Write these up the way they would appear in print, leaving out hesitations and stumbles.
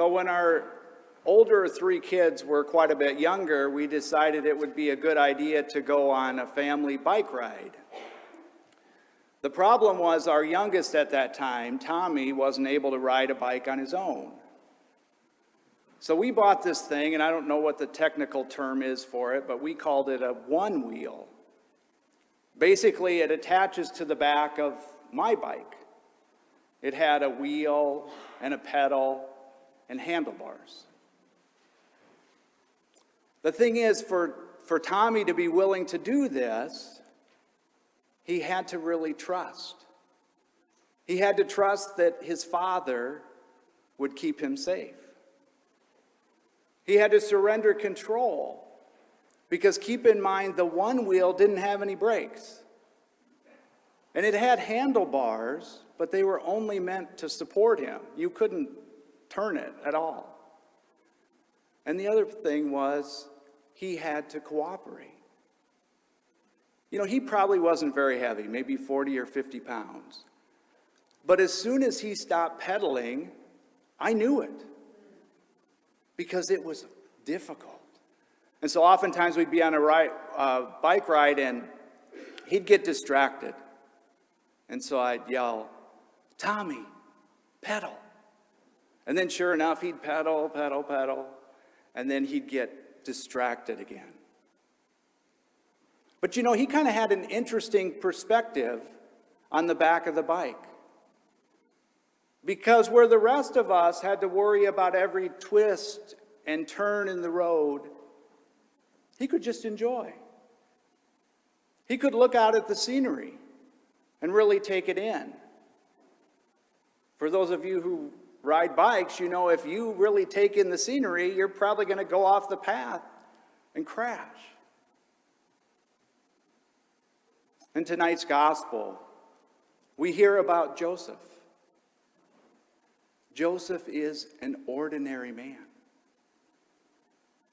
So when our older three kids were quite a bit younger, we decided it would be a good idea to go on a family bike ride. The problem was our youngest at that time, Tommy, wasn't able to ride a bike on his own. So we bought this thing, and I don't know what the technical term is for it, but we called it a one-wheel. Basically, it attaches to the back of my bike. It had a wheel and a pedal and handlebars. The thing is, for Tommy to be willing to do this, he had to really trust. He had to trust that his father would keep him safe. He had to surrender control, because keep in mind, the one wheel didn't have any brakes. And it had handlebars, but they were only meant to support him. You couldn't turn it at all. And the other thing was, he had to cooperate. You know, he probably wasn't very heavy, maybe 40 or 50 pounds. But as soon as he stopped pedaling, I knew it, because it was difficult. And so oftentimes we'd be on a bike ride and he'd get distracted. And so I'd yell, "Tommy, pedal." And then sure enough, he'd pedal, pedal, pedal, and then he'd get distracted again. But you know, he kind of had an interesting perspective on the back of the bike. Because where the rest of us had to worry about every twist and turn in the road, he could just enjoy. He could look out at the scenery and really take it in. For those of you who ride bikes, you know if you really take in the scenery, you're probably going to go off the path and crash. In tonight's gospel, we hear about Joseph. Joseph is an ordinary man.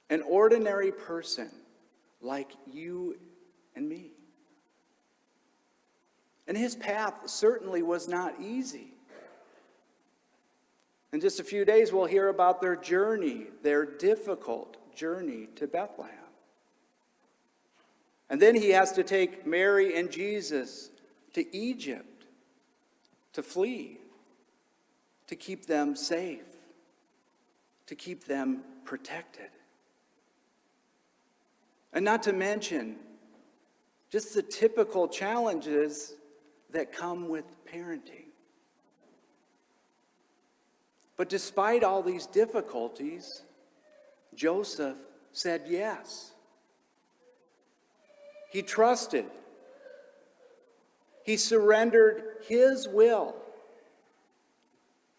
An ordinary person like you and me. And his path certainly was not easy. In just a few days, we'll hear about their journey, their difficult journey to Bethlehem. And then he has to take Mary and Jesus to Egypt to flee, to keep them safe, to keep them protected. And not to mention just the typical challenges that come with parenting. But despite all these difficulties, Joseph said yes. He trusted. He surrendered his will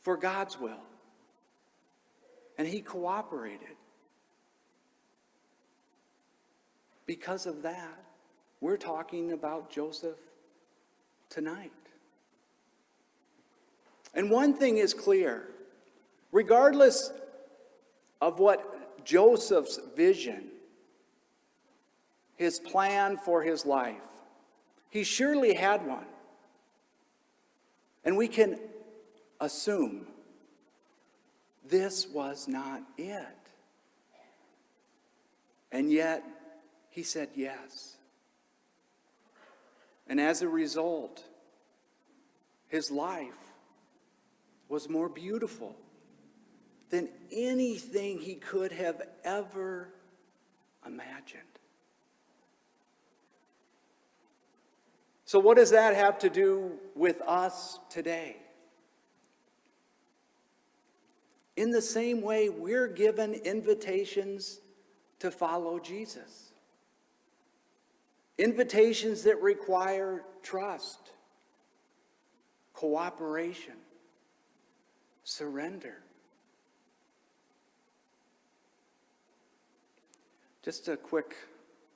for God's will. And he cooperated. Because of that, we're talking about Joseph tonight. And one thing is clear. Regardless of what Joseph's vision, his plan for his life, he surely had one. And we can assume this was not it. And yet, he said yes. And as a result, his life was more beautiful than anything he could have ever imagined. So what does that have to do with us today? In the same way, we're given invitations to follow Jesus. Invitations that require trust, cooperation, surrender. Just a quick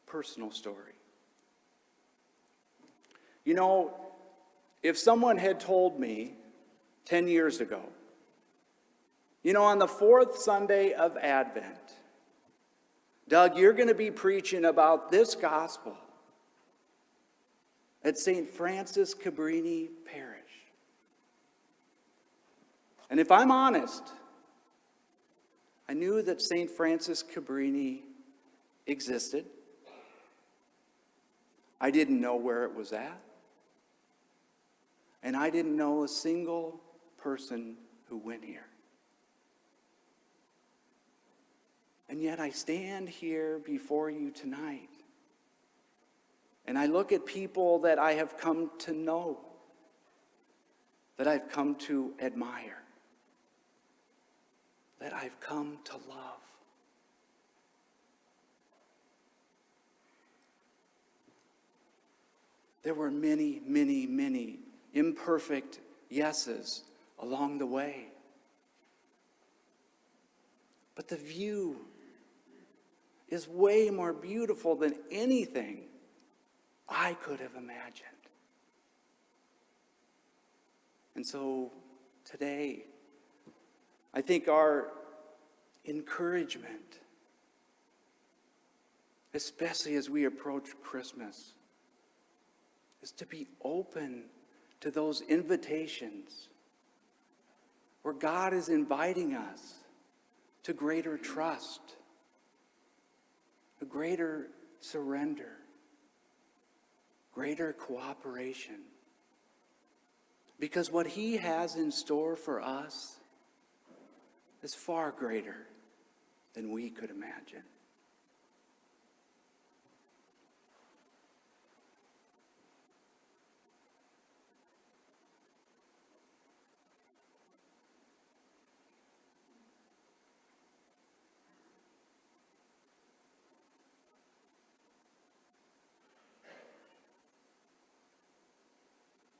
personal story. You know, if someone had told me 10 years ago, you know, on the fourth Sunday of Advent, Doug, you're going to be preaching about this gospel at St. Francis Cabrini Parish. And if I'm honest, I knew that St. Francis Cabrini existed. I didn't know where it was at. And I didn't know a single person who went here. And yet I stand here before you tonight, and I look at people that I have come to know, that I've come to admire, that I've come to love. There were many, many, many imperfect yeses along the way. But the view is way more beautiful than anything I could have imagined. And so today, I think our encouragement, especially as we approach Christmas, is to be open to those invitations where God is inviting us to greater trust, a greater surrender, greater cooperation. Because what He has in store for us is far greater than we could imagine.